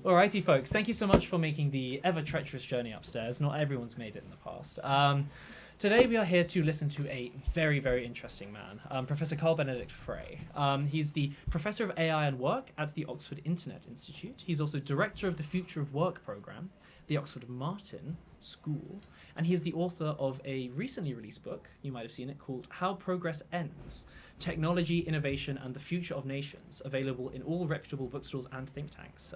Alrighty, folks. Thank you so much for making the ever treacherous journey upstairs. Not everyone's made it in the past. Today we are here to listen to a very, very interesting man, Professor Carl-Benedikt Frey. He's the Professor of AI and Work at the Oxford Internet Institute. He's also Director of the Future of Work Programme, the Oxford Martin School, and he is the author of a recently released book, you might have seen it, called How Progress Ends: Technology, Innovation and the Future of Nations, available in all reputable bookstores and think tanks.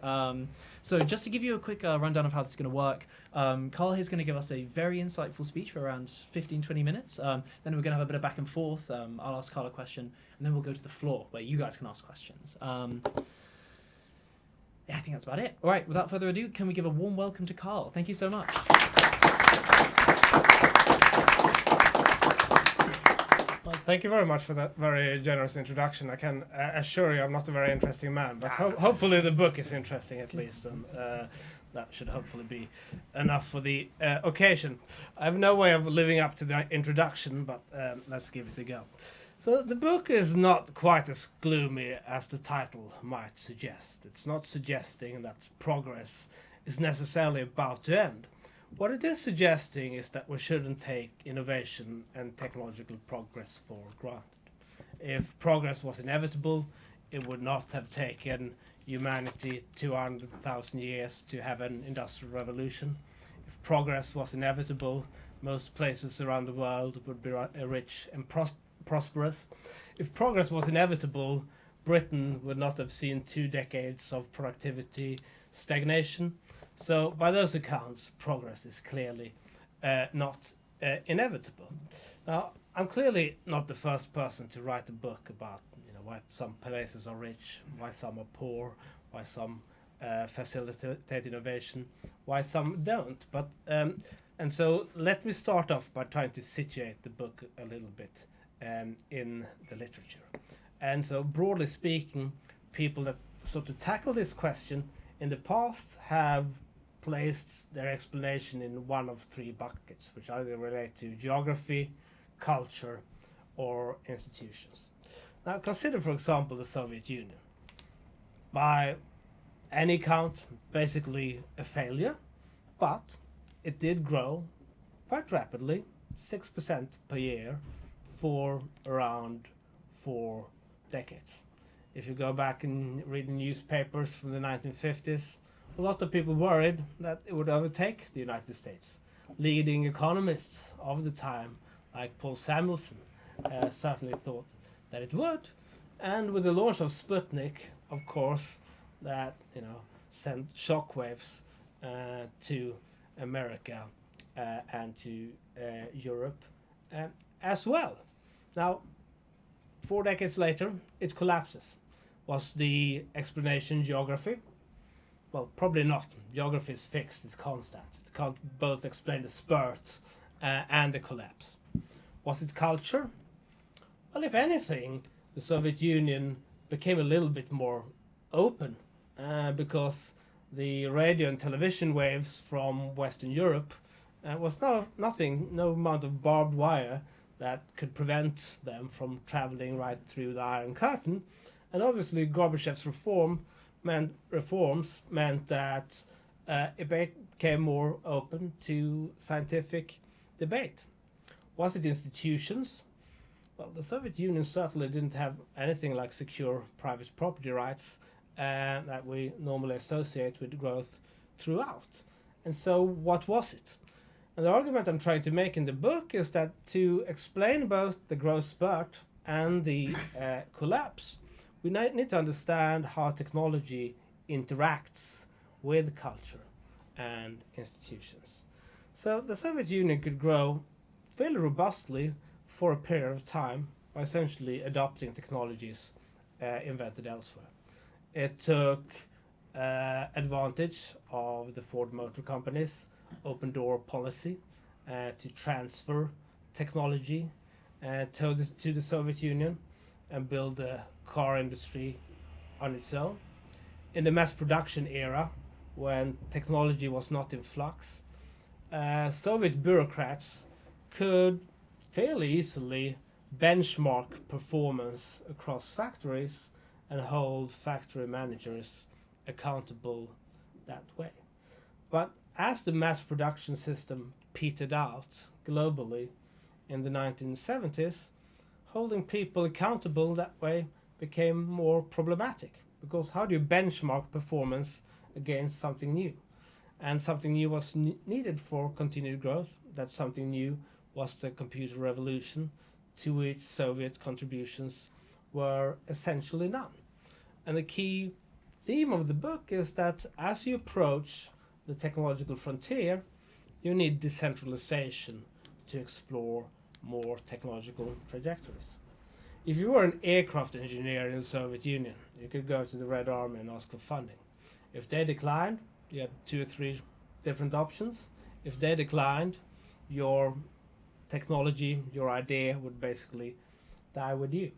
So just to give you a quick rundown of how this is going to work, Carl is going to give us a very insightful speech for around 15-20 minutes. Then we're going to have a bit of back and forth. I'll ask Carl a question, and then we'll go to the floor where you guys can ask questions. Yeah, I think that's about it. All right, without further ado, can we give a warm welcome to Carl? Thank you so much. Well, thank you very much for that very generous introduction. I can assure you I'm not a very interesting man, but hopefully the book is interesting at least, and that should hopefully be enough for the occasion. I have no way of living up to the introduction, but let's give it a go. So the book is not quite as gloomy as the title might suggest. It's not suggesting that progress is necessarily about to end. What it is suggesting is that we shouldn't take innovation and technological progress for granted. If progress was inevitable, it would not have taken humanity 200,000 years to have an industrial revolution. If progress was inevitable, most places around the world would be rich and prosperous. If progress was inevitable, Britain would not have seen 2 decades of productivity stagnation. So by those accounts, progress is clearly not inevitable. Now, I'm clearly not the first person to write a book about why some places are rich, why some are poor, why some facilitate innovation, why some don't. But and so let me start off by trying to situate the book a little bit in the literature. And so broadly speaking, people that sort of tackle this question in the past have placed their explanation in one of 3 buckets, which either relate to geography, culture, or institutions. Now consider, for example, the Soviet Union. By any count, basically a failure, but it did grow quite rapidly, 6% per year, for around 4 decades. If you go back and read the newspapers from the 1950s, a lot of people worried that it would overtake the United States. Leading economists of the time, like Paul Samuelson, certainly thought that it would. And with the launch of Sputnik, of course, that sent shockwaves to America and to Europe as well. Now, 4 decades later, it collapses. Was the explanation geography? Well, probably not. Geography is fixed, it's constant. It can't both explain the spurt and the collapse. Was it culture? Well, if anything, the Soviet Union became a little bit more open because the radio and television waves from Western Europe was no amount of barbed wire that could prevent them from traveling right through the Iron Curtain. And obviously Gorbachev's reforms meant that it became more open to scientific debate. Was it institutions? Well, the Soviet Union certainly didn't have anything like secure private property rights that we normally associate with growth throughout. And so what was it? And the argument I'm trying to make in the book is that to explain both the growth spurt and the collapse, we need to understand how technology interacts with culture and institutions. So the Soviet Union could grow fairly robustly for a period of time by essentially adopting technologies invented elsewhere. It took advantage of the Ford Motor Company's open door policy to transfer technology to the Soviet Union and build a car industry on its own. In the mass production era, when technology was not in flux, Soviet bureaucrats could fairly easily benchmark performance across factories and hold factory managers accountable that way. But as the mass production system petered out globally in the 1970s, holding people accountable that way became more problematic, because how do you benchmark performance against something new? And something new was needed for continued growth. That something new was the computer revolution, to which Soviet contributions were essentially none. And the key theme of the book is that as you approach the technological frontier, you need decentralization to explore more technological trajectories. If you were an aircraft engineer in the Soviet Union, you could go to the Red Army and ask for funding. If they declined, you had 2 or 3 different options. If they declined, your technology, your idea would basically die with you.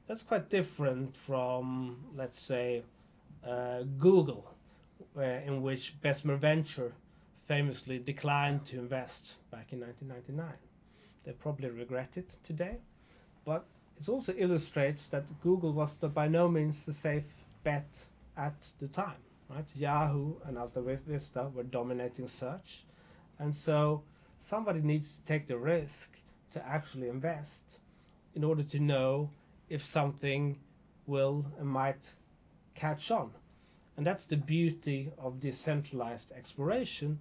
That's quite different from, let's say, Google, in which Bessemer Venture famously declined to invest back in 1999. They probably regret it today, but it also illustrates that Google was by no means the safe bet at the time. Right? Yahoo and Alta Vista were dominating search, and so somebody needs to take the risk to actually invest in order to know if something will and might catch on. And that's the beauty of decentralized exploration.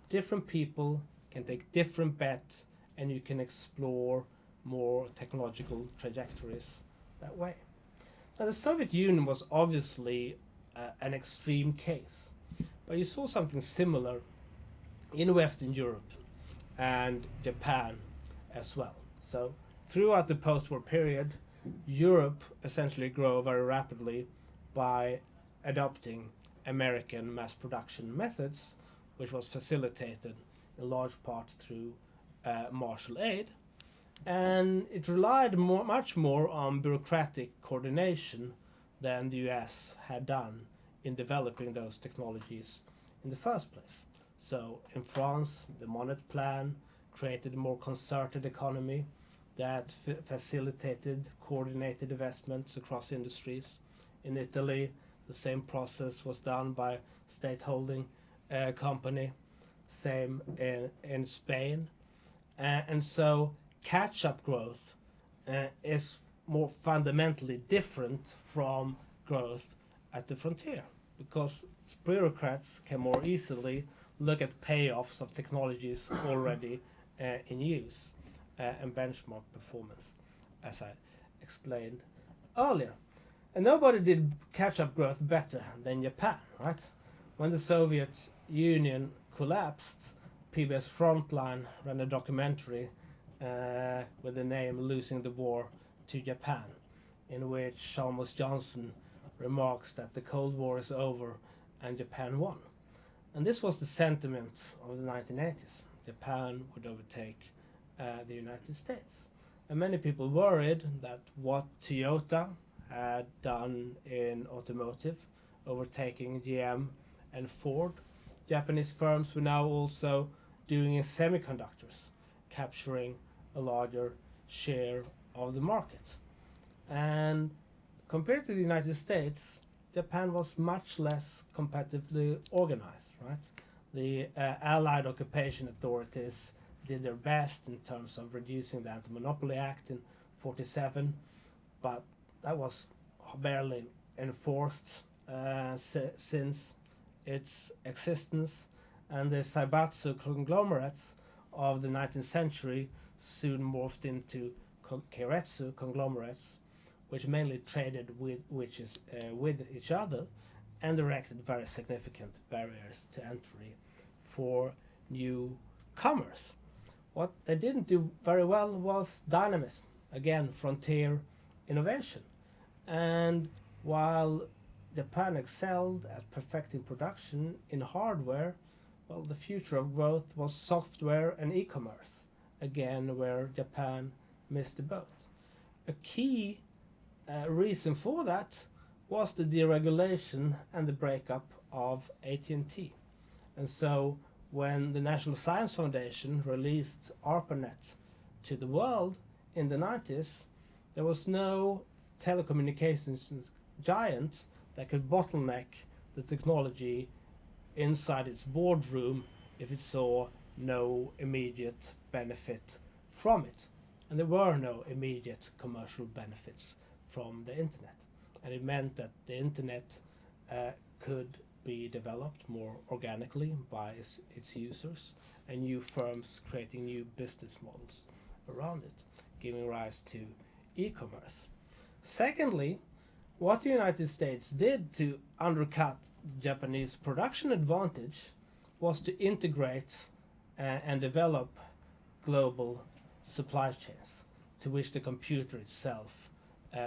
Different people can take different bets, and you can explore more technological trajectories that way. Now, the Soviet Union was obviously an extreme case, but you saw something similar in Western Europe and Japan as well. So throughout the post-war period, Europe essentially grew very rapidly by adopting American mass production methods, which was facilitated in large part through Marshall aid, and it relied much more on bureaucratic coordination than the US had done in developing those technologies in the first place. So in France, the Monnet Plan created a more concerted economy that facilitated coordinated investments across industries. In Italy, the same process was done by state holding company. Same in Spain. And so catch-up growth is more fundamentally different from growth at the frontier, because bureaucrats can more easily look at payoffs of technologies already in use and benchmark performance, as I explained earlier. And nobody did catch-up growth better than Japan, right? When the Soviet Union collapsed, PBS Frontline ran a documentary with the name Losing the War to Japan, in which Chalmers Johnson remarks that the Cold War is over and Japan won. And this was the sentiment of the 1980s. Japan would overtake the United States. And many people worried that what Toyota had done in automotive, overtaking GM and Ford, Japanese firms were now also doing in semiconductors, capturing a larger share of the market. And compared to the United States, Japan was much less competitively organized, right? The Allied occupation authorities did their best in terms of reducing the Anti-Monopoly Act in 1947, but that was barely enforced since its existence, and the Zaibatsu conglomerates of the 19th century soon morphed into Keiretsu conglomerates, which mainly traded with each other and erected very significant barriers to entry for newcomers. What they didn't do very well was dynamism, again, frontier innovation. And while Japan excelled at perfecting production in hardware, well, the future of growth was software and e-commerce, again, where Japan missed the boat. A key reason for that was the deregulation and the breakup of AT&T. And so when the National Science Foundation released ARPANET to the world in the 90s, there was no telecommunications giant that could bottleneck the technology inside its boardroom if it saw no immediate benefit from it. And there were no immediate commercial benefits from the internet. And it meant that the internet could be developed more organically by its users, and new firms creating new business models around it, giving rise to e-commerce. Secondly, what the United States did to undercut Japanese production advantage was to integrate and develop global supply chains, to which the computer itself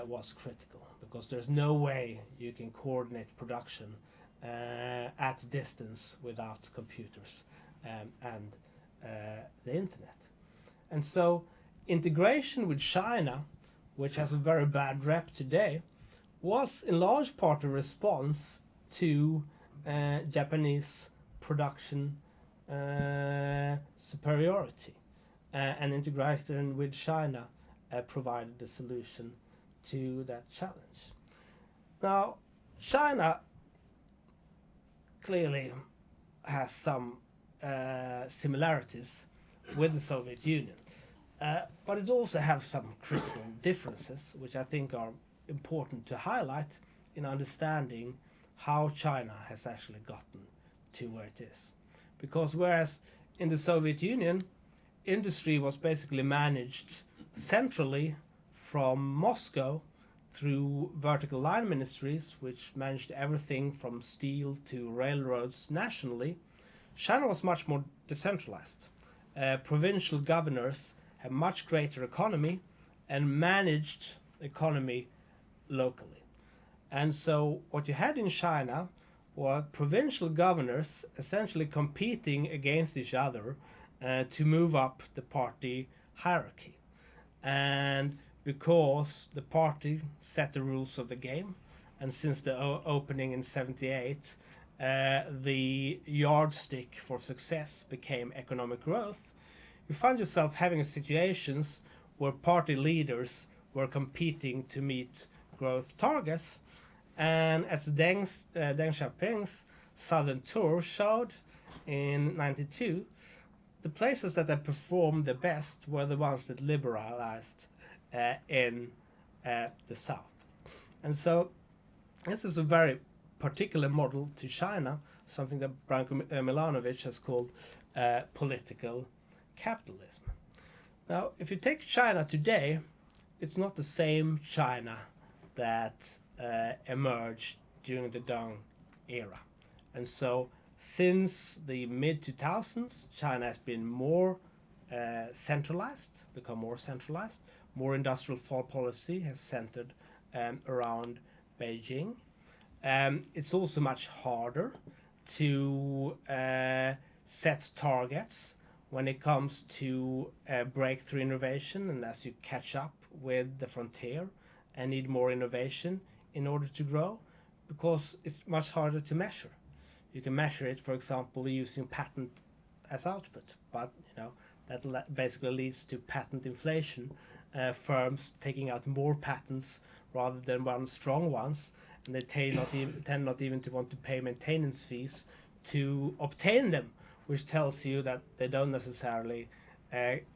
was critical, because there's no way you can coordinate production at distance without computers and the internet. And so integration with China, which has a very bad rep today, was in large part a response to Japanese production superiority, and integration with China provided the solution to that challenge. Now, China clearly has some similarities with the Soviet Union, but it also has some critical differences, which I think are important to highlight in understanding how China has actually gotten to where it is. Because whereas in the Soviet Union, industry was basically managed centrally from Moscow through vertical line ministries, which managed everything from steel to railroads nationally, China was much more decentralized. Provincial governors had much greater autonomy and managed the economy locally. And so what you had in China were provincial governors essentially competing against each other to move up the party hierarchy. And because the party set the rules of the game, and since the opening in 78, the yardstick for success became economic growth, you find yourself having situations where party leaders were competing to meet growth targets. And as Deng Xiaoping's Southern Tour showed in 92, the places that had performed the best were the ones that liberalized in the South. And so this is a very particular model to China, something that Branko Milanovic has called political capitalism. Now, if you take China today, it's not the same China that emerged during the Deng era. And so since the mid-2000s, China has been more centralized, become more centralized. More industrial policy has centered around Beijing. It's also much harder to set targets when it comes to breakthrough innovation, and as you catch up with the frontier and need more innovation in order to grow, because it's much harder to measure. You can measure it, for example, using patent as output, but that basically leads to patent inflation, firms taking out more patents rather than one strong ones, and they tend not even to want to pay maintenance fees to obtain them, which tells you that they don't necessarily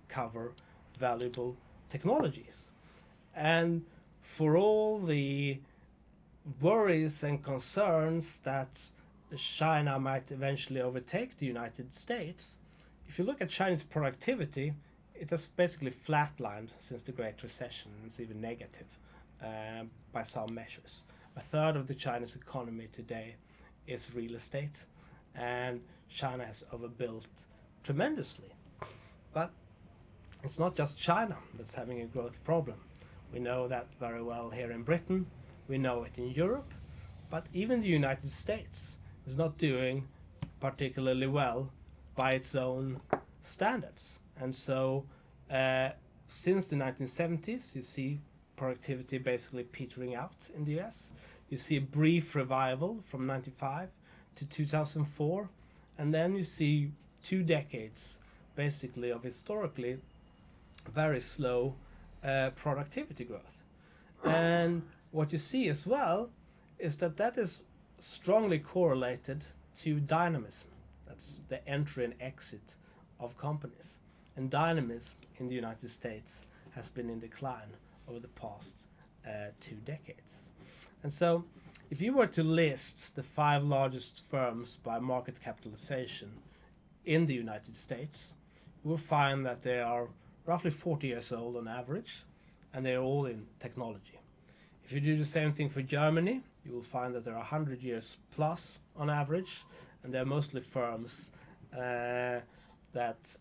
cover valuable technologies. And for all the worries and concerns that China might eventually overtake the United States, if you look at Chinese productivity, it has basically flatlined since the Great Recession, and it's even negative by some measures. A third of the Chinese economy today is real estate, and China has overbuilt tremendously. But it's not just China that's having a growth problem. We know that very well here in Britain, we know it in Europe, but even the United States is not doing particularly well by its own standards. And so since the 1970s, you see productivity basically petering out in the US. You see a brief revival from 95 to 2004, and then you see 2 decades basically of historically very slow productivity growth. And what you see as well is that is strongly correlated to dynamism. That's the entry and exit of companies. And dynamism in the United States has been in decline over the past 2 decades. And so, if you were to list the 5 largest firms by market capitalization in the United States, you will find that they are roughly 40 years old on average, and they're all in technology. If you do the same thing for Germany, you will find that they're 100 years plus on average, and they're mostly firms that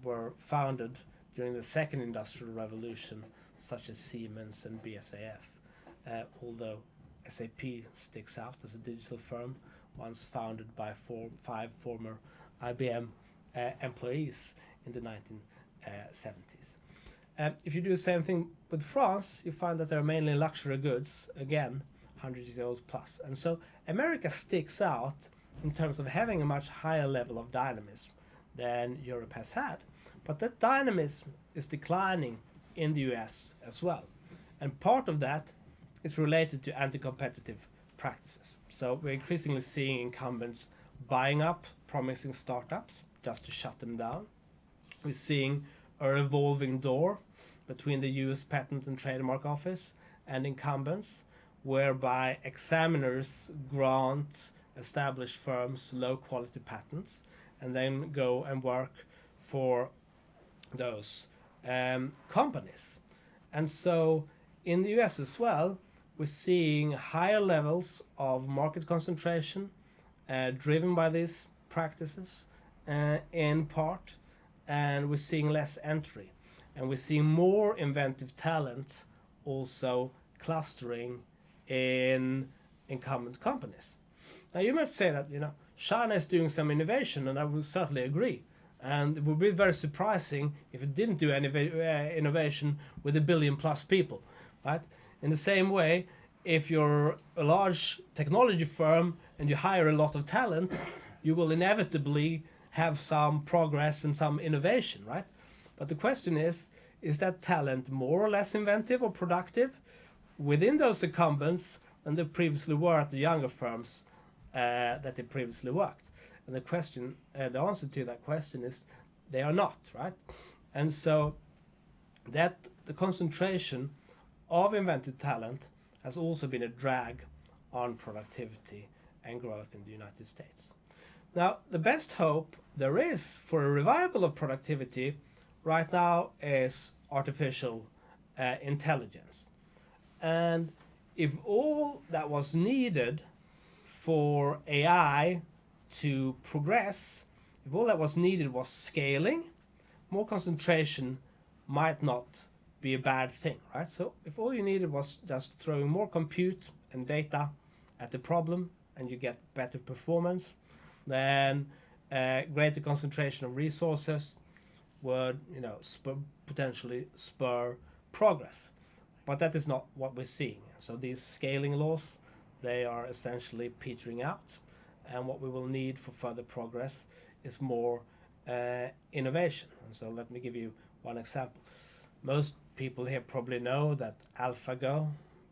were founded during the second industrial revolution, such as Siemens and BASF, although SAP sticks out as a digital firm, once founded by 5 former IBM employees in the 1970s. If you do the same thing with France, you find that they're mainly luxury goods, again, 100 years old plus. And so America sticks out in terms of having a much higher level of dynamism than Europe has had. But that dynamism is declining in the US as well. And part of that is related to anti-competitive practices. So we're increasingly seeing incumbents buying up promising startups just to shut them down. We're seeing a revolving door between the US Patent and Trademark Office and incumbents, whereby examiners grant established firms low quality patents and then go and work for those companies. And so in the US as well, we're seeing higher levels of market concentration driven by these practices in part, and we're seeing less entry, and we're seeing more inventive talent also clustering in incumbent companies. Now you might say that China is doing some innovation, and I will certainly agree. And it would be very surprising if it didn't do any innovation with 1 billion plus people, right? In the same way, if you're a large technology firm and you hire a lot of talent, you will inevitably have some progress and some innovation, right? But the question is that talent more or less inventive or productive within those incumbents than they previously were at the younger firms that they previously worked? And the answer to that question is they are not, right? And so that the concentration of inventive talent has also been a drag on productivity and growth in the United States. Now, the best hope there is for a revival of productivity right now is artificial intelligence. And if all that was needed for AI to progress, if all that was needed was scaling, more concentration might not be a bad thing, right? So if all you needed was just throwing more compute and data at the problem and you get better performance, then greater concentration of resources would potentially spur progress. But that is not what we're seeing. So these scaling laws, they are essentially petering out, and what we will need for further progress is more innovation. And so let me give you one example. Most people here probably know that AlphaGo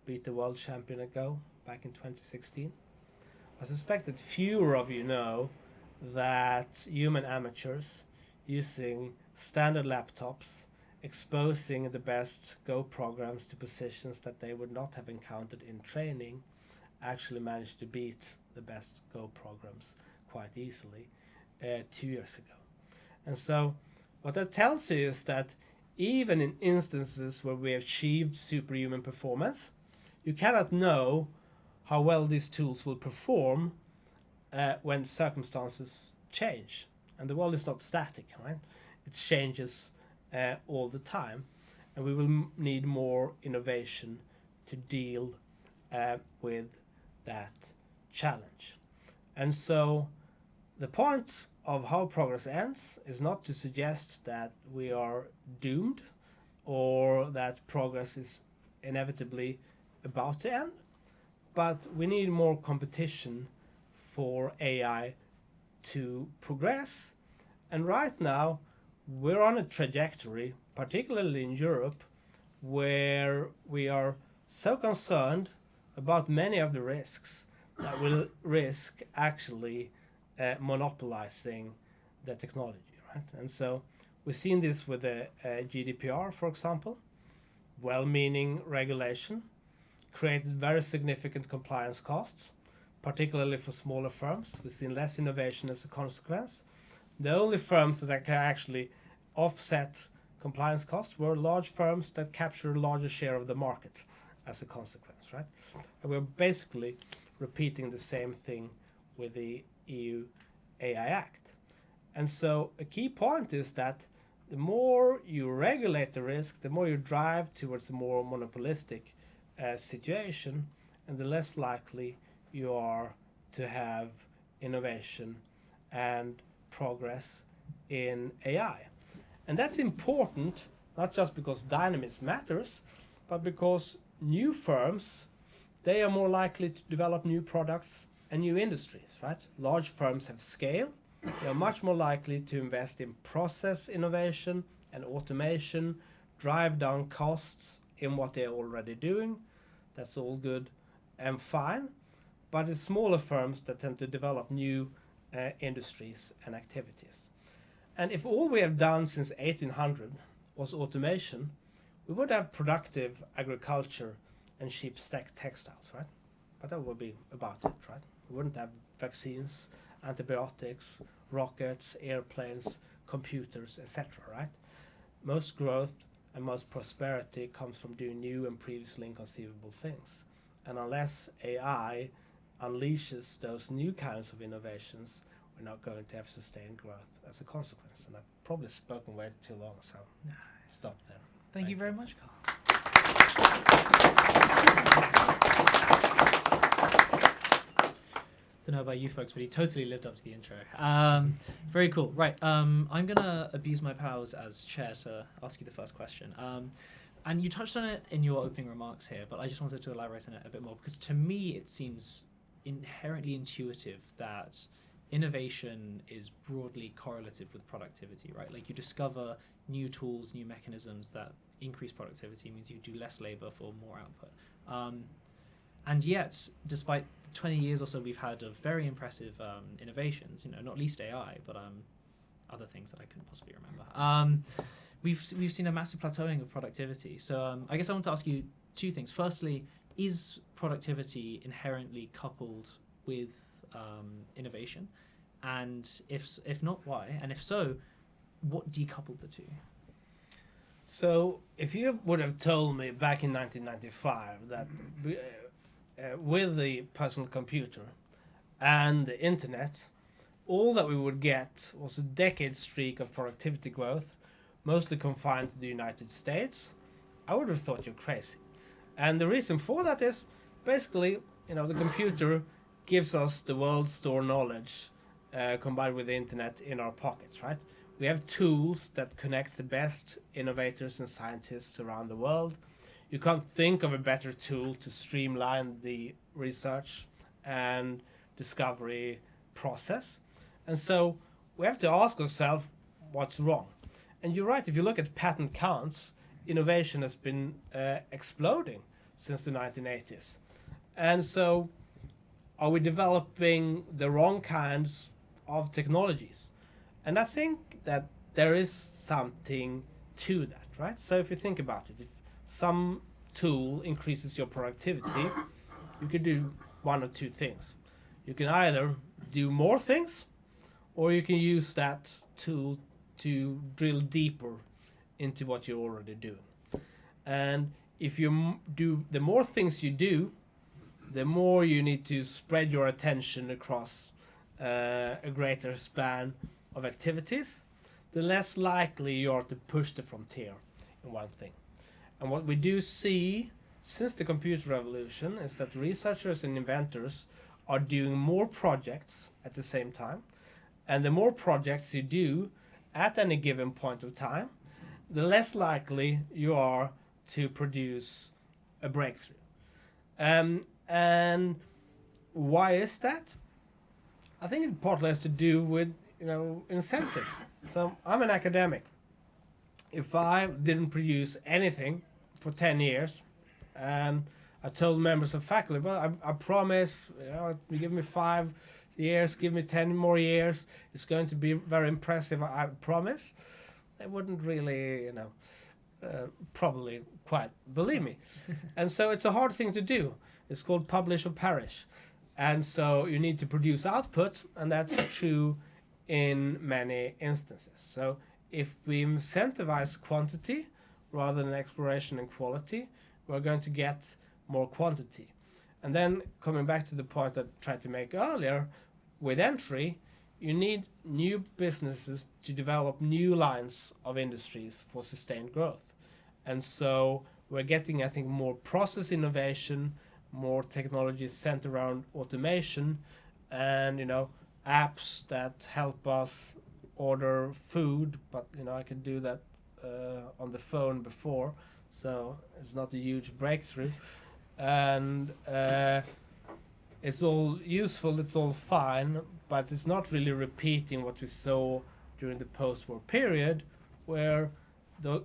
beat the world champion at Go back in 2016. I suspect that fewer of you know that human amateurs using standard laptops, exposing the best Go programs to positions that they would not have encountered in training, actually managed to beat the best Go programs quite easily 2 years ago. And so what that tells you is that even in instances where we have achieved superhuman performance, you cannot know how well these tools will perform when circumstances change. And the world is not static, right? It changes all the time, and we will need more innovation to deal with that challenge. And so the point of how progress ends is not to suggest that we are doomed or that progress is inevitably about to end, but we need more competition for AI to progress. And right now we're on a trajectory, particularly in Europe, where we are so concerned about many of the risks that will risk actually monopolizing the technology, right? And so we've seen this with the GDPR, for example. Well-meaning regulation created very significant compliance costs, particularly for smaller firms. We've seen less innovation as a consequence. The only firms that can actually offset compliance costs were large firms that capture a larger share of the market as a consequence, right? And we're basically repeating the same thing with the EU AI Act. And so a key point is that the more you regulate the risk, the more you drive towards a more monopolistic situation, and the less likely you are to have innovation and progress in AI. And that's important, not just because dynamism matters, but because new firms, they are more likely to develop new products and new industries, right? Large firms have scale. They are much more likely to invest in process innovation and automation, drive down costs in what they're already doing. That's all good and fine. But it's smaller firms that tend to develop new industries and activities. And if all we have done since 1800 was automation, we would have productive agriculture and cheap textiles, right? But that would be about it, right? We wouldn't have vaccines, antibiotics, rockets, airplanes, computers, etc., right? Most growth and most prosperity comes from doing new and previously inconceivable things. And unless AI unleashes those new kinds of innovations, we're not going to have sustained growth as a consequence. And I've probably spoken way too long, so stop there. Thank you very much, Carl. Don't know about you folks, but he totally lived up to the intro. Very cool. Right, I'm gonna abuse my powers as chair to ask you the first question. And you touched on it in your opening remarks here, but I just wanted to elaborate on it a bit more, because to me it seems inherently intuitive that innovation is broadly correlative with productivity, right? Like you discover new tools, new mechanisms that increase productivity, means you do less labor for more output. And yet, despite the 20 years or so we've had of very impressive innovations, not least AI, but other things that I couldn't possibly remember, we've seen a massive plateauing of productivity. So I guess I want to ask you two things. Firstly, is productivity inherently coupled with innovation? And if not, why? And if so, what decoupled the two? So if you would have told me back in 1995 that with the personal computer and the internet, all that we would get was a decade streak of productivity growth, mostly confined to the United States, I would have thought you're crazy. And the reason for that is basically, the computer gives us the world's stored knowledge combined with the internet in our pockets, right? We have tools that connect the best innovators and scientists around the world. You can't think of a better tool to streamline the research and discovery process. And so we have to ask ourselves what's wrong. And you're right, if you look at patent counts, innovation has been exploding since the 1980s. And so are we developing the wrong kinds of technologies? And I think that there is something to that, right? So if you think about it, if some tool increases your productivity, you could do one or two things. You can either do more things, or you can use that tool to drill deeper into what you're already doing. And if you do the more things you do, the more you need to spread your attention across a greater span of activities, the less likely you are to push the frontier in one thing. And what we do see since the computer revolution is that researchers and inventors are doing more projects at the same time. And the more projects you do at any given point of time, the less likely you are to produce a breakthrough. And why is that? I think it partly has to do with incentives. So I'm an academic. If I didn't produce anything for 10 years, and I told members of faculty, well, I promise, you give me 5 years, give me 10 more years, it's going to be very impressive, I promise, they wouldn't really, probably quite believe me. And so it's a hard thing to do. It's called publish or perish. And so you need to produce output, and that's true in many instances. So if we incentivize quantity rather than exploration and quality, we're going to get more quantity. And then coming back to the point I tried to make earlier, with entry, you need new businesses to develop new lines of industries for sustained growth. And so we're getting, I think, more process innovation, more technologies centered around automation, and apps that help us order food. But I can do that on the phone before, so it's not a huge breakthrough. And it's all useful, it's all fine, but it's not really repeating what we saw during the post-war period, where the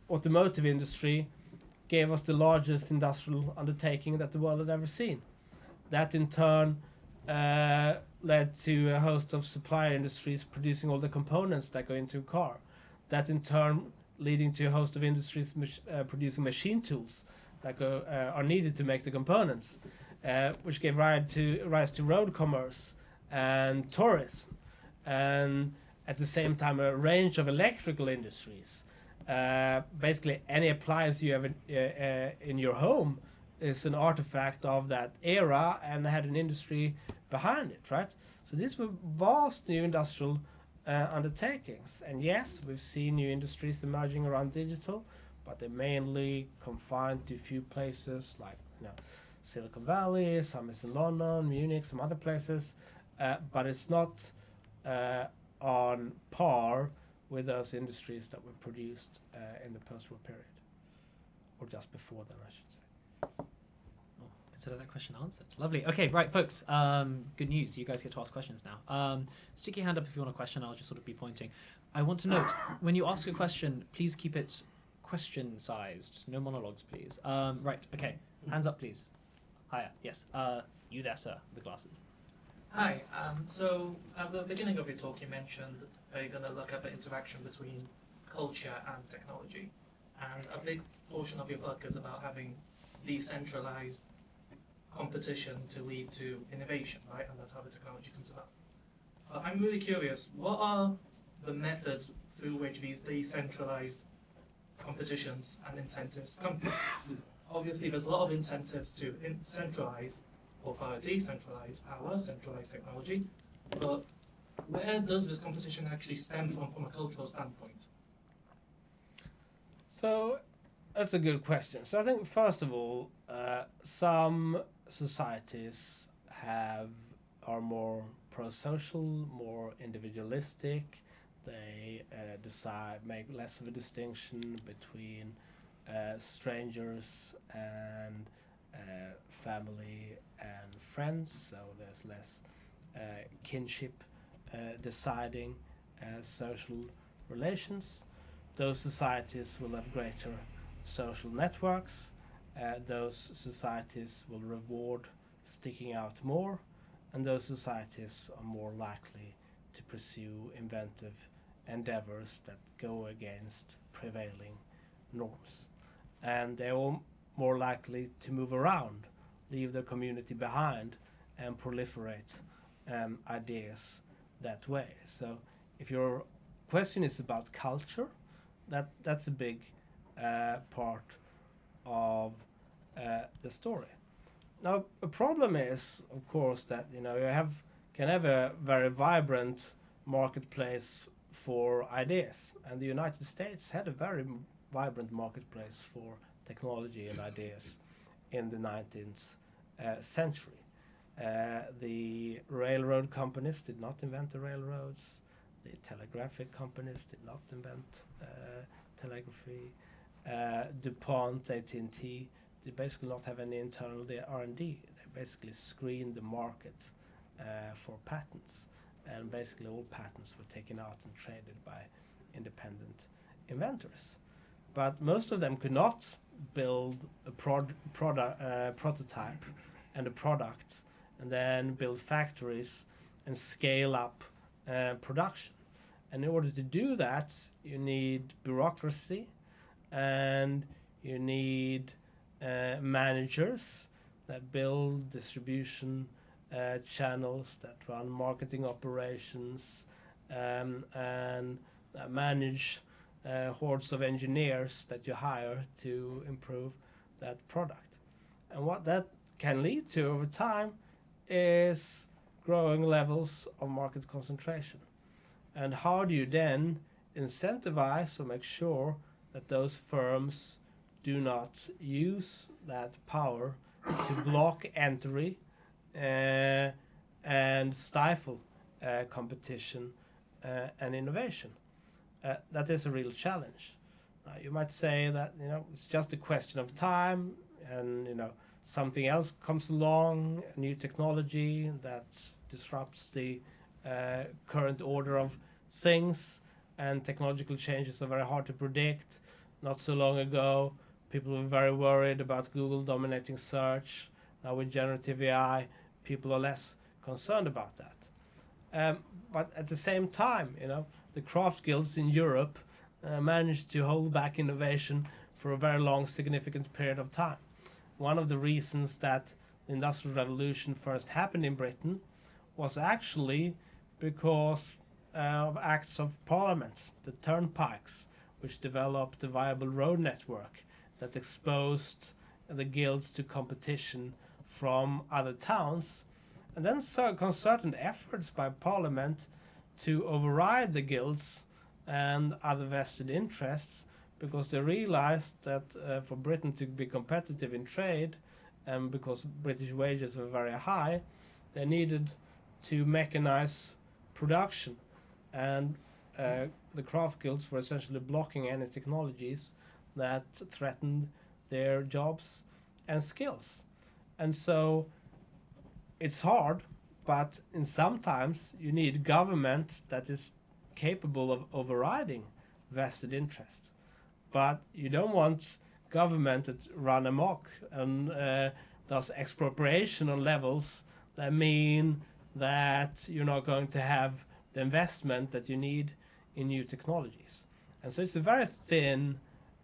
automotive industry gave us the largest industrial undertaking that the world had ever seen. That in turn led to a host of supplier industries producing all the components that go into a car. That in turn leading to a host of industries producing machine tools that are needed to make the components, which gave rise to road commerce and tourism, and at the same time a range of electrical industries. Basically any appliance you have in your home is an artifact of that era and had an industry behind it, right? So these were vast new industrial undertakings. And yes, we've seen new industries emerging around digital, but they're mainly confined to a few places like Silicon Valley, some is in London, Munich, some other places, but it's not on par with those industries that were produced in the post-war period, or just before then, I should say. Consider that question answered. Lovely. Okay, right, folks. Good news. You guys get to ask questions now. Stick your hand up if you want a question. I'll just sort of be pointing. I want to note, when you ask a question, please keep it question-sized. No monologues, please. Right, okay. Hands up, please. Hiya. Yes. You there, sir, with the glasses. Hi. So at the beginning of your talk, you mentioned you're going to look at the interaction between culture and technology. And a big portion of your book is about having decentralized competition to lead to innovation, right? And that's how the technology comes about. But I'm really curious, what are the methods through which these decentralized competitions and incentives come from? Obviously, there's a lot of incentives to centralize authority, centralize power, centralize technology, but where does this competition actually stem from a cultural standpoint? So that's a good question. So I think first of all, some societies are more pro-social, more individualistic. They make less of a distinction between strangers and family and friends. So there's less kinship deciding social relations. Those societies will have greater social networks. Those societies will reward sticking out more, and those societies are more likely to pursue inventive endeavors that go against prevailing norms. And they're all more likely to move around, leave their community behind, and proliferate ideas that way. So if your question is about culture, that's a big part of the story. Now, a problem is, of course, that you can have a very vibrant marketplace for ideas, and the United States had a very vibrant marketplace for technology and ideas in the 19th century. The railroad companies did not invent the railroads. The telegraphic companies did not invent telegraphy. DuPont, AT&T, they basically not have any internal R&D. They basically screened the market for patents, and basically all patents were taken out and traded by independent inventors. But most of them could not build a prototype and a product, and then build factories and scale up production. And in order to do that, you need bureaucracy, and you need managers that build distribution channels, that run marketing operations, and that manage hordes of engineers that you hire to improve that product. And what that can lead to over time is growing levels of market concentration. And how do you then incentivize or make sure that those firms do not use that power to block entry and stifle competition and innovation? That is a real challenge. You might say that it's just a question of time, and something else comes along, a new technology that disrupts the current order of things, and technological changes are very hard to predict. Not so long ago, people were very worried about Google dominating search. Now with generative AI, people are less concerned about that. But at the same time, the craft guilds in Europe managed to hold back innovation for a very long, significant period of time. One of the reasons that the Industrial Revolution first happened in Britain was actually because of acts of parliament, the turnpikes, which developed a viable road network that exposed the guilds to competition from other towns, and then concerted efforts by parliament to override the guilds and other vested interests, because they realized that for Britain to be competitive in trade, and because British wages were very high, they needed to mechanize production, and the craft guilds were essentially blocking any technologies that threatened their jobs and skills. And so it's hard, but in sometimes you need government that is capable of overriding vested interest. But you don't want government that run amok and does expropriation on levels that mean that you're not going to have the investment that you need in new technologies. And so it's a very thin,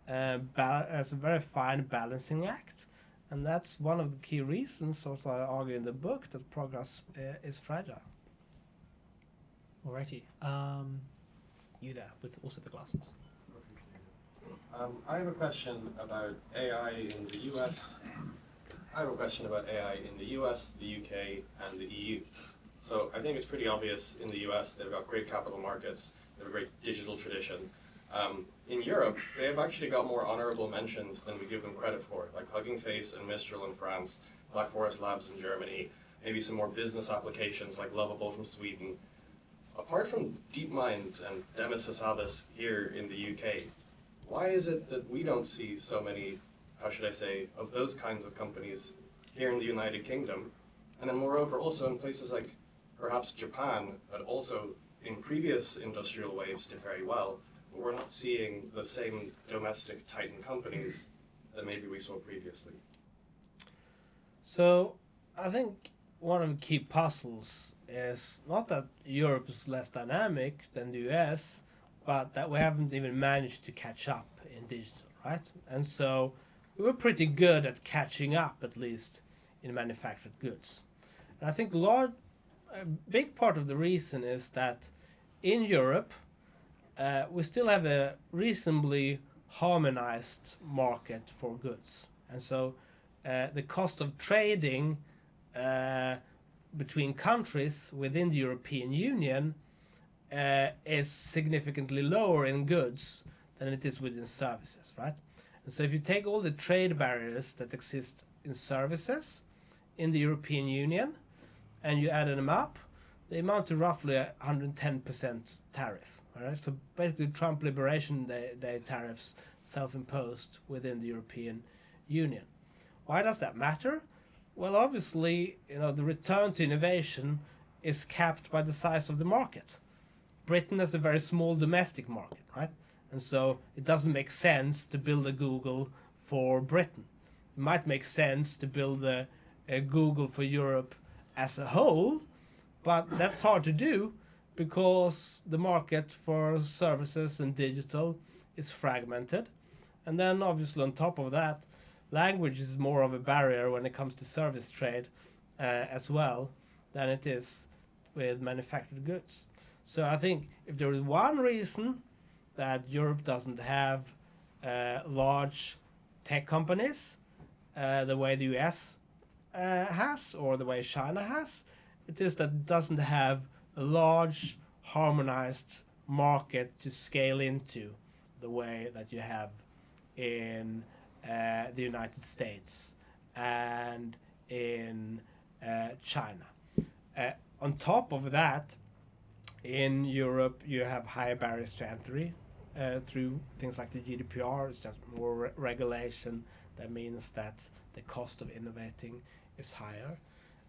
it's a very fine balancing act. And that's one of the key reasons, also I argue in the book, that progress is fragile. Alrighty. You there with also the glasses. I have a question about AI in the US. I have a question about AI in the US, the UK, and the EU. So I think it's pretty obvious in the US they've got great capital markets, they have a great digital tradition. In Europe, they have actually got more honorable mentions than we give them credit for, like Hugging Face and Mistral in France, Black Forest Labs in Germany, maybe some more business applications like Lovable from Sweden. Apart from DeepMind and Demis Hassabis here in the UK, why is it that we don't see so many, how should I say, of those kinds of companies here in the United Kingdom? And then moreover, also in places like perhaps Japan, but also in previous industrial waves did very well, but we're not seeing the same domestic titan companies that maybe we saw previously. So I think one of the key puzzles is not that Europe is less dynamic than the US, but that we haven't even managed to catch up in digital, right? And so we were pretty good at catching up, at least in manufactured goods. And I think a big part of the reason is that in Europe, we still have a reasonably harmonized market for goods. And so the cost of trading between countries within the European Union is significantly lower in goods than it is within services, right? And so if you take all the trade barriers that exist in services in the European Union and you add them up, they amount to roughly 110% tariff. Right? So basically Trump Liberation Day tariffs self-imposed within the European Union. Why does that matter? Well, obviously, the return to innovation is capped by the size of the market. Britain has a very small domestic market, right? And so it doesn't make sense to build a Google for Britain. It might make sense to build a Google for Europe as a whole, But that's hard to do because the market for services and digital is fragmented. And then obviously on top of that, language is more of a barrier when it comes to service trade as well than it is with manufactured goods. So I think if there is one reason that Europe doesn't have large tech companies the way the US has or the way China has, it is that it doesn't have a large harmonized market to scale into the way that you have in the United States and in China. On top of that, in Europe, you have higher barriers to entry through things like the GDPR. It's just more regulation. That means that the cost of innovating is higher.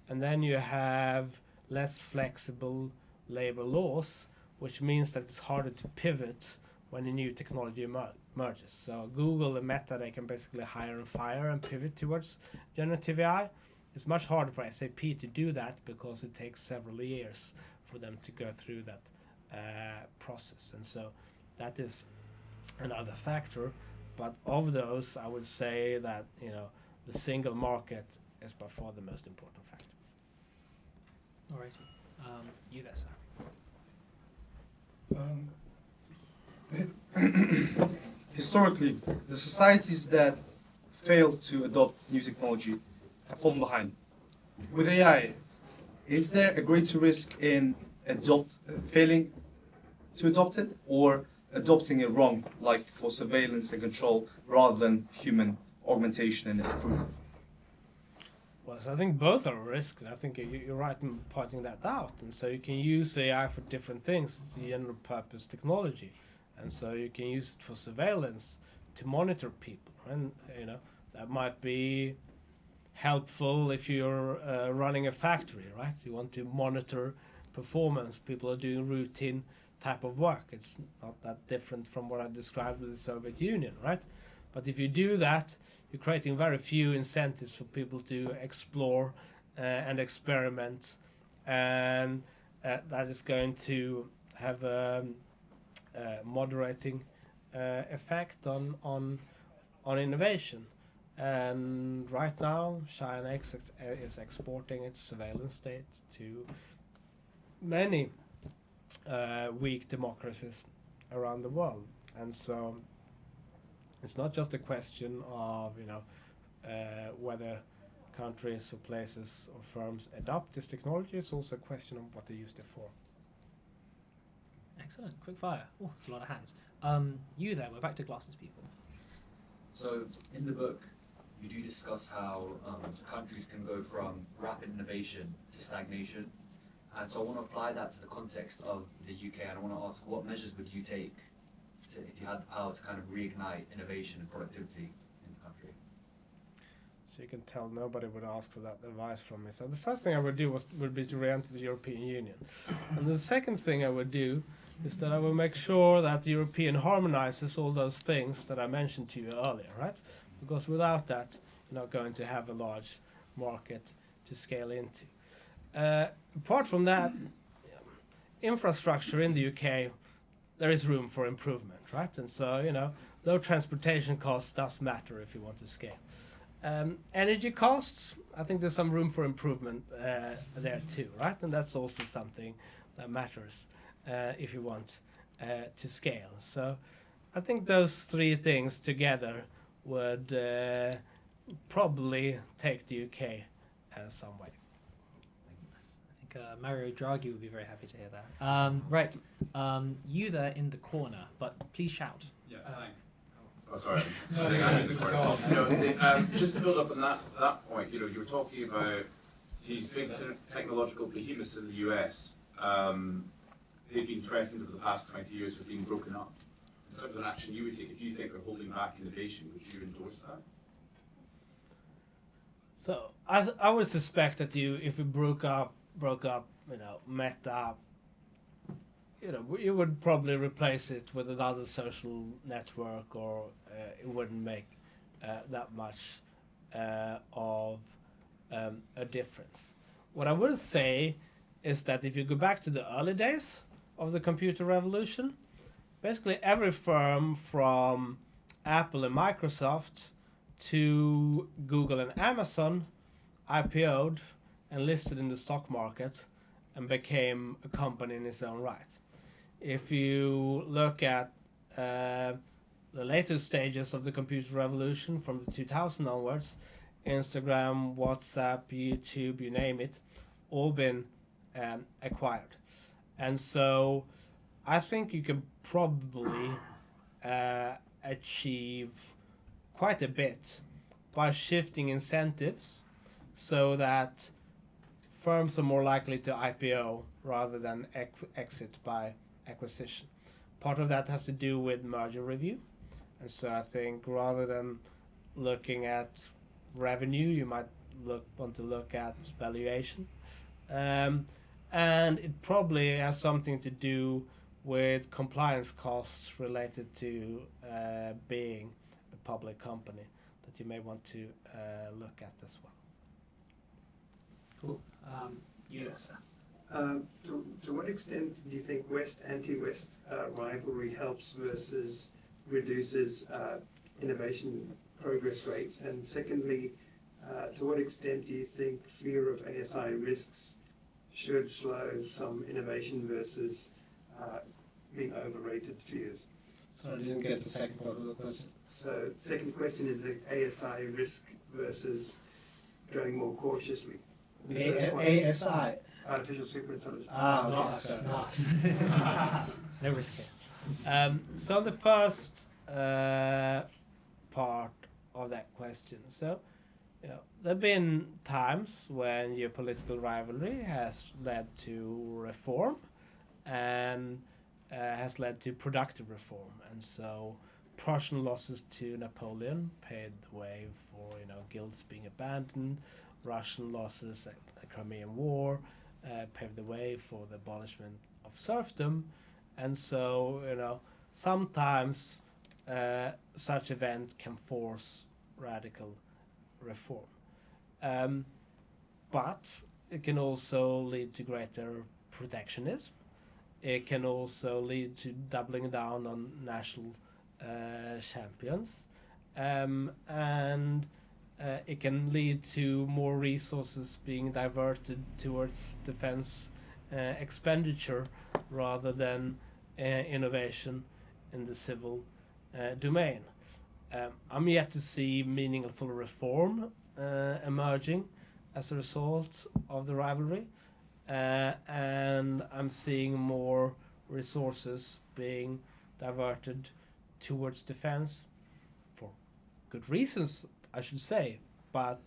And then you have less flexible labor laws, which means that it's harder to pivot when a new technology emerges. So Google and Meta, they can basically hire and fire and pivot towards generative AI. It's much harder for SAP to do that because it takes several years for them to go through that process. And so that is another factor. But of those, I would say that the single market is by far the most important factor. All right. You there, sir. Historically, the societies that failed to adopt new technology have fallen behind. With AI, is there a greater risk in failing to adopt it, or adopting it wrong, like for surveillance and control, rather than human augmentation and improvement? Well, so I think both are a risk, and I think you're right in pointing that out. And so you can use AI for different things. It's a general purpose technology, and so you can use it for surveillance to monitor people, and that might be helpful if you're running a factory, right? You want to monitor performance. People are doing routine type of work. It's not that different from what I described with the Soviet Union, right? But if you do that, you're creating very few incentives for people to explore and experiment, and that is going to have a moderating effect on innovation. And right now, China is exporting its surveillance state to many weak democracies around the world, and so it's not just a question of whether countries or places or firms adopt this technology. It's also a question of what they use it for. Excellent. Quick fire. Oh, it's a lot of hands. You there. We're back to glasses people. So in the book, you do discuss how countries can go from rapid innovation to stagnation. And so I want to apply that to the context of the UK, and I want to ask, what measures would you take if you had the power to kind of reignite innovation and productivity in the country? So you can tell nobody would ask for that advice from me. So the first thing I would do would be to re-enter the European Union. And the second thing I would do is that I will make sure that the European harmonizes all those things that I mentioned to you earlier, right? Because without that, you're not going to have a large market to scale into. Apart from that, infrastructure in the UK, there is room for improvement, right? And so, low transportation costs does matter if you want to scale. Energy costs, I think there's some room for improvement there too, right? And that's also something that matters if you want to scale. So I think those three things together would probably take the UK some way. I think Mario Draghi would be very happy to hear that. Right, you there in the corner, but please shout. Yeah, thanks. Oh, sorry. I think I'm in the corner. Just to build up on that point, you were talking about these big technological behemoths in the US. They've been threatened over the past 20 years with being broken up. In terms of an action you would take, if you think they're holding back innovation, would you endorse that? So I would suspect that if you broke up, Meta, you would probably replace it with another social network, or it wouldn't make that much of a difference. What I would say is that if you go back to the early days of the computer revolution, basically every firm from Apple and Microsoft to Google and Amazon IPO'd and listed in the stock market and became a company in its own right. If you look at the later stages of the computer revolution from the 2000 onwards, Instagram, WhatsApp, YouTube, you name it, all been acquired. And so I think you can probably achieve quite a bit by shifting incentives so that firms are more likely to IPO rather than exit by acquisition. Part of that has to do with merger review. And so I think rather than looking at revenue, you might want to look at valuation. And it probably has something to do with compliance costs related to being a public company that you may want to look at as well. Cool. Yes. To what extent do you think West anti-West rivalry helps versus reduces innovation progress rates? And secondly, to what extent do you think fear of ASI risks should slow some innovation versus being overrated fears? So I didn't get the second part of the question. So second question is the ASI risk versus going more cautiously. ASI. Artificial superintelligence. Nice. No risk here. So the first part of that question. So, there have been times when your political rivalry has led to reform and has led to productive reform. And so Prussian losses to Napoleon paved the way for, guilds being abandoned. Russian losses at the Crimean War paved the way for the abolishment of serfdom. And so, sometimes such events can force radical reform. But it can also lead to greater protectionism. It can also lead to doubling down on national champions. And it can lead to more resources being diverted towards defense expenditure rather than innovation in the civil domain. I'm yet to see meaningful reform emerging as a result of the rivalry, and I'm seeing more resources being diverted towards defense for good reasons, I should say, but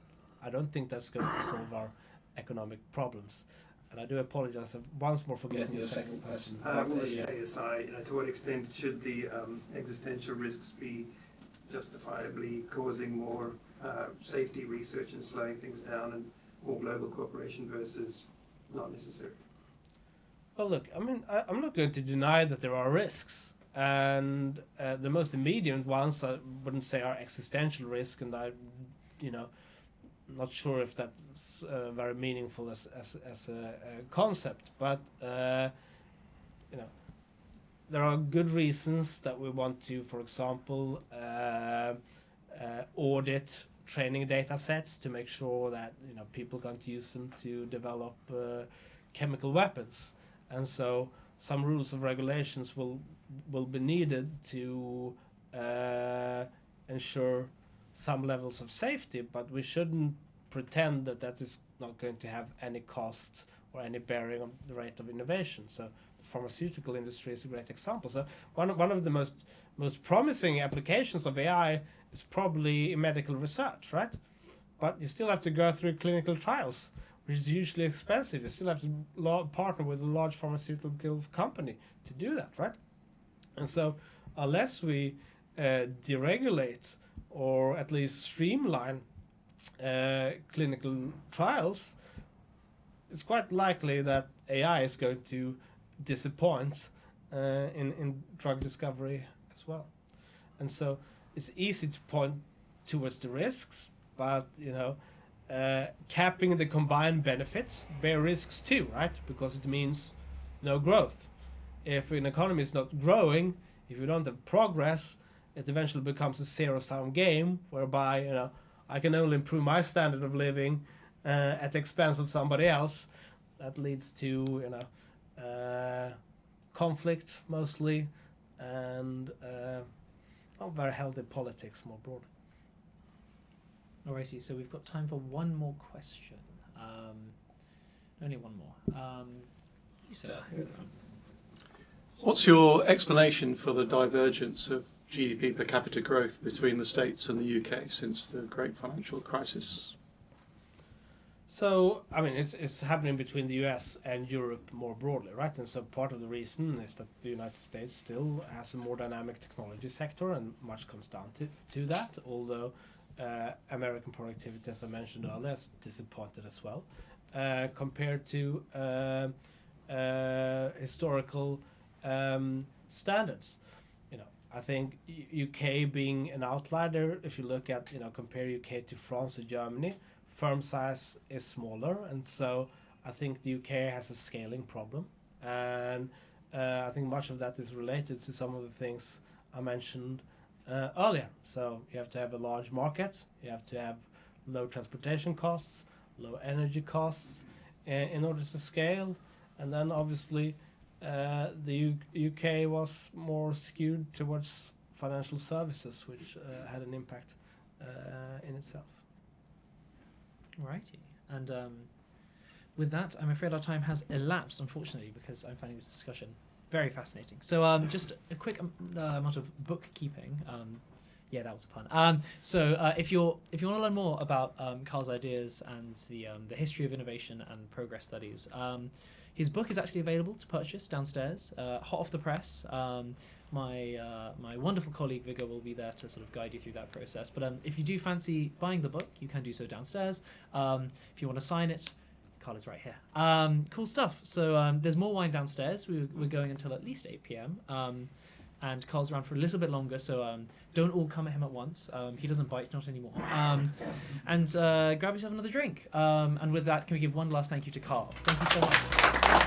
I don't think that's going to solve our economic problems. And I do apologize once more for getting your second question. ASI, to what extent should the existential risks be justifiably causing more safety research and slowing things down and more global cooperation versus not necessary? Well, look, I'm not going to deny that there are risks. And the most immediate ones, I wouldn't say are existential risk, and I, not sure if that's very meaningful as a concept. But there are good reasons that we want to, for example, audit training data sets to make sure that people can't use them to develop chemical weapons, and so some rules of regulations will be needed to ensure some levels of safety, but we shouldn't pretend that is not going to have any cost or any bearing on the rate of innovation. So the pharmaceutical industry is a great example. So one of the most promising applications of AI is probably in medical research, right? But you still have to go through clinical trials, which is usually expensive. You still have to partner with a large pharmaceutical company to do that, right? And so unless we deregulate or at least streamline clinical trials, it's quite likely that AI is going to disappoint in drug discovery as well. And so it's easy to point towards the risks, but capping the combined benefits bear risks too, right? Because it means no growth. If an economy is not growing, if you don't have progress, it eventually becomes a zero-sum game whereby I can only improve my standard of living at the expense of somebody else. That leads to conflict mostly, and not very healthy politics more broadly. Alrighty, so we've got time for one more question. Only one more. You said. What's your explanation for the divergence of GDP per capita growth between the States and the UK since the great financial crisis? So, I mean, it's happening between the US and Europe more broadly, right? And so part of the reason is that the United States still has a more dynamic technology sector, and much comes down to that, although American productivity, as I mentioned earlier, is disappointed as well, compared to historical standards. I think UK being an outlier, if you look at, compare UK to France or Germany, firm size is smaller, and so I think the UK has a scaling problem, and I think much of that is related to some of the things I mentioned earlier. So you have to have a large market, you have to have low transportation costs, low energy costs in order to scale, and then obviously the UK was more skewed towards financial services, which had an impact in itself. Alrighty, and with that, I'm afraid our time has elapsed, unfortunately, because I'm finding this discussion very fascinating. So just a quick amount of bookkeeping. Yeah, that was a pun. So if you want to learn more about Carl's ideas and the history of innovation and progress studies, his book is actually available to purchase downstairs, hot off the press. My wonderful colleague Viggo will be there to sort of guide you through that process. But if you do fancy buying the book, you can do so downstairs. If you want to sign it, Carl is right here. Cool stuff. So there's more wine downstairs. We're going until at least 8 p.m. And Carl's around for a little bit longer, so don't all come at him at once. He doesn't bite, not anymore. And grab yourself another drink. And with that, can we give one last thank you to Carl? Thank you so much.